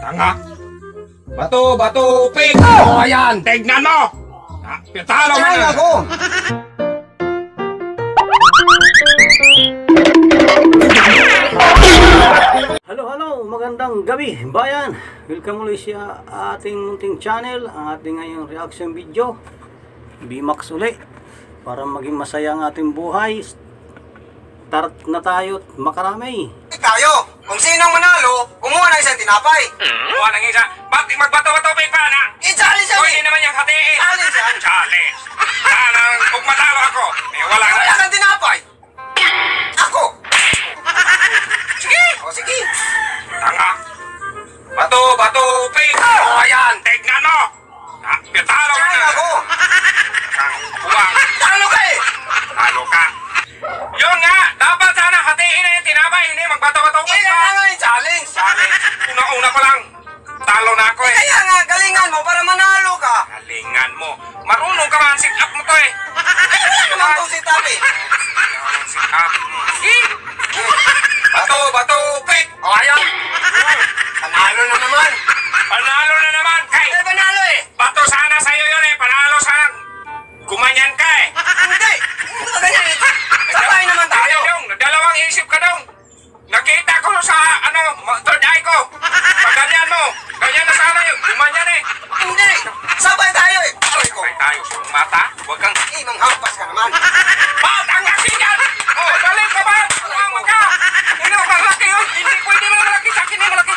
Tanga. Bato, bato, pig! Oh, ayan! Tignan mo! Talo mo Ayan na! ako! Hello, magandang gabi, bayan. Welcome ulit sa ating munting channel, ang ating ngayong reaction video. Bimax uli, para maging masaya ang ating buhay. Start na tayo, makarami. Tayo! Kung sinong manalo, kumuha ng isang tinapay. Kuha ng isa. Bakit magbato-bato pig pa na? I-challenge yan Pwede naman yung hatiin. Challenge yan. Challenge. Sana, kung matalo ako, wala Wala na. kang tinapay. Ako! Sige! O sige! Tanga. Bato, bato, pig! Oh, ayan! Tignan mo! Talo mo Ayan na! ako! Ang buwang. Talo ka eh! Talo ka. Yun nga! Dapat sana hatiin na yung tinapay. Hindi magbato-bato pig Kaya pa. nga yung challenge! Challenge. Una-una pa lang. Talo na ako eh. Kaya nga, galingan mo para manalo ka! Galingan mo. Marunong ka man, sit up mo to eh. Ay, wala naman itong sitabi! Sit up. Bato, bato, pig! O ayan! Panalo na naman! Panalo na naman, kay! Eh, panalo eh! Bato sana sa'yo yun eh. Panalo sana. Gumanyan ka eh. Hindi! Hindi ka ganyan eh! Sabay naman tayo! Dong, dalawang isip ka dong. Nakita ko sa, third eye ko. Paganyan mo. Ganyan na sana yun. Gumanyan eh. Hindi! Sabay tayo eh! Aray ko! May tayo sa mata. Huwag kang... Manghampas ka naman! Ba't ang asinyan? Oh, balik ka ba? Tumama ka. Hindi mo malaki yun. Hindi pwede mo malaki sa akin eh, malaki.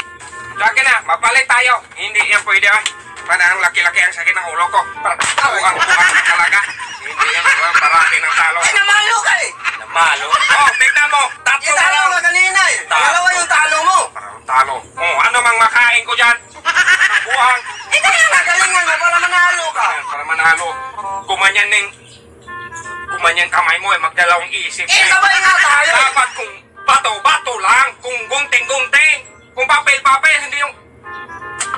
Laki na, mapalit tayo. Hindi yan pwede ah. Parang ang laki-laki ang sakit ng ulo ko. Parang buwang talaga. Hindi yan parati ng talo. Ay, namalo ka eh! Namalo. Oh, tignan mo. Tatlo Yung na talo lang. ka kanina eh! Talo. Dalawa yung talo mo! Parang talo. Oh, ano mang makain ko dyan? Buwang. Eh, kaya nga, galingan mo para manalo ka! Ayan, para manalo. Kumanyan kamay mo eh. Magdalawang isip Eh, sabay nga tayo eh! Dapat kung bato-bato lang. Kung gunting-gunting. Kung papel-papel. Hindi yung...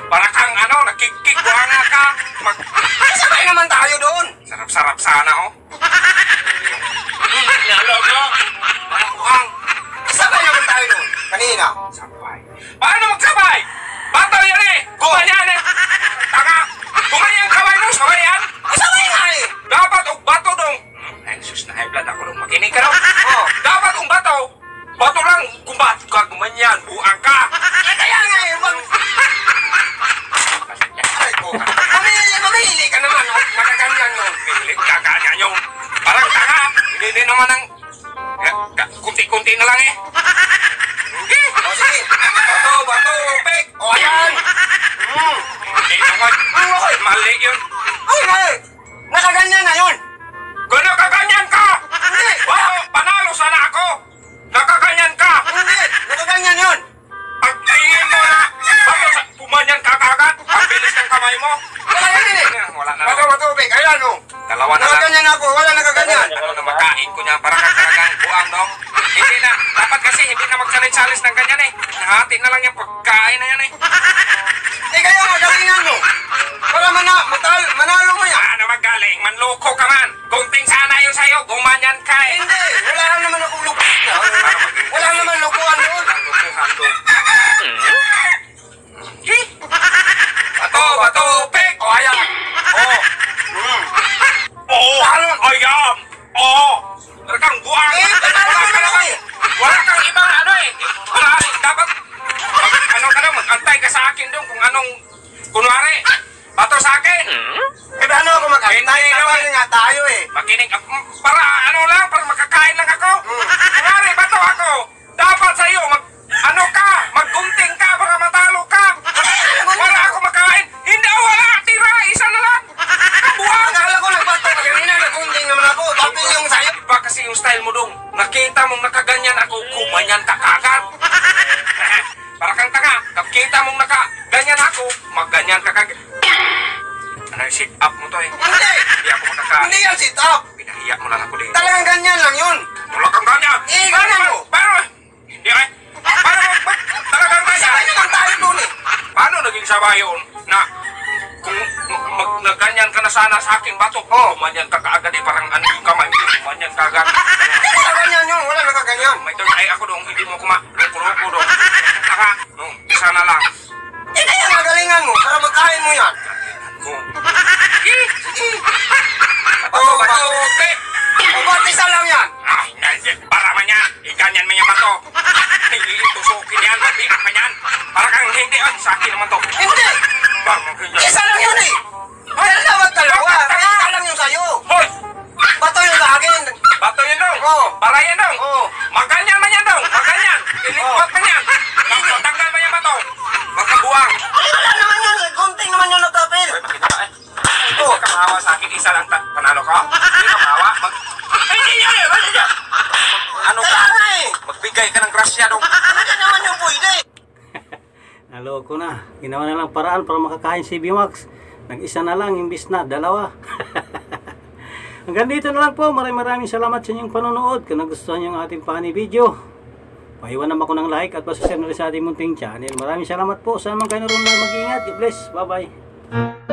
Para kang nakikik. Buhanga ka. Eh, sabay naman tayo doon! Sarap-sarap sana oh. Nalo ko. Buhang. Eh, sabay naman tayo doon! Kanina! Sabay. Paano magsabay? Bato yan eh. Gumanyan eh. Tanga. Gumanyan kamay mo. Sabay yan. Eh, sabay nga eh! Dapat og bato dong. Ay, sus na high blood ako dong. Makinig ka dong. Oh. Dapat og bato. Bato lang. Gumbato ka. Gumanyan. Buang ka. Eh, kaya nga eh! Wag... Aray ko! Mamili ka naman! Oh. Nakaganyan yun! Pilit ka kanya yung parang tanga. Hindi naman ang kunti-kunti na lang eh. Hindi. O, sige! Bato, bato, pig. O, ayan! Hindi naman. Okay. Mali yun. Uy, mali! Nakaganyan na yun! Kung nakaganyan ka. Hindi! Wow, panalo sana ako. Nakaganyan ka. Hindi! Nakaganyan yun! Pag tingin mo na, bato sa pumanyan ka kagad. Ang bilis ng kamay mo. Wala yan eh! Wala na Bato, lang. bato, big! Ayan o! Dalawa na lang. Nakaganyan ako! Wala nakaganyan! Ano na makain ko niya para kang talagang buang, no? Hindi na. Dapat kasi hindi na mag-challenge ng ganyan eh. Nahati na lang yung pagkain na yan eh. Eh, kaya nga, galingan mo! Para manalo mo yan! Ano magaling? Manloko ka man. Gunting sana yun sa'yo. Gumanyan ka eh. Hindi! Wala naman akong lukuhan na. Wala naman lukuhan doon! Ang lukuhan doon. Eh? Bato, bato, pig! O, ayan! O! Oo! Ayam! Oo! Talagang buang! Eh, panalo Wala ka na naman. eh. Wala kang ibang eh. Dapat mag-antay ka sa akin doon kung anong kunwari. Bato sa akin. Eh, paano ako mag-antay? Hindi Sabay naman. nga tayo eh! Makinig. Para para makakain lang ako. Kunwari, bato ako. Dapat sa'yo, maggunting ka para matalo ka. Wala ako makain. Hindi, wala. Tira, isa na lang. Buang! Akala ko nagbato ka kanina, nagunding naman ako. Bakit yung sayo? Iba kasi yung style mo dong. Nakita mong nakaganyan ako, gumanyan ka kagad. Para kang tanga. Nakita mong nakaganyan ako, magganyan ka kagad. Ano yung sit up mo to eh? Hindi! Hindi ako makakain. Hindi yan sit up! Pinahiya mo lang ako dito. Talagang ganyan lang yun! Wala kang ganyan. Eh, ganyan mo. Pero, hindi eh. Talagang ganyan. Sabay naman tayo doon eh! Paano naging sabay yun na kung nagganyan ka na sana sa aking bato, gumanyan ka kaagad eh, parang ano yung kamay mo, gumanyan ka agad. Hindi na ganyan yun! Wala nakaganyan! May third eye ako dong, hindi mo kuma, loko-loko dong. Naka, isa na lang. Eh, kaya Sa akin naman to. Hindi! Isa lang yun eh! Kaya naman dalawa! Isa lang yung sa'yo! Hoy! Bato yung sa akin! Bato yun dong! Oo. Barayan dong! Oo. Maganyan man yan dong! Maganyan! Ilipot man yan! Tanggal man yan bato! Magkabuwang! Ay, wala naman yan! Gunting naman yung nagtapil! Hoy, makita ka eh. Hindi ka mahawa sa akin. Isa lang panalo ka. Hindi ka mahawa. Hindi yan eh! Hindi yan! Ano ka? Kaya nga eh! Magbigay ka ng grasya dong! Ano naman yung pwede? Naloko na. Ginawa na lang paraan para makakain si Bimax. Nag-isa na lang, imbis na dalawa. Hanggang dito na lang po. Maraming salamat sa inyong panonood. Kung nagustuhan niyo ang ating funny video, paiwan naman ako ng like at pasashare na rin sa ating munting channel. Maraming salamat po. Saan man kayo naroon na mag-iingat. God bless. Bye-bye.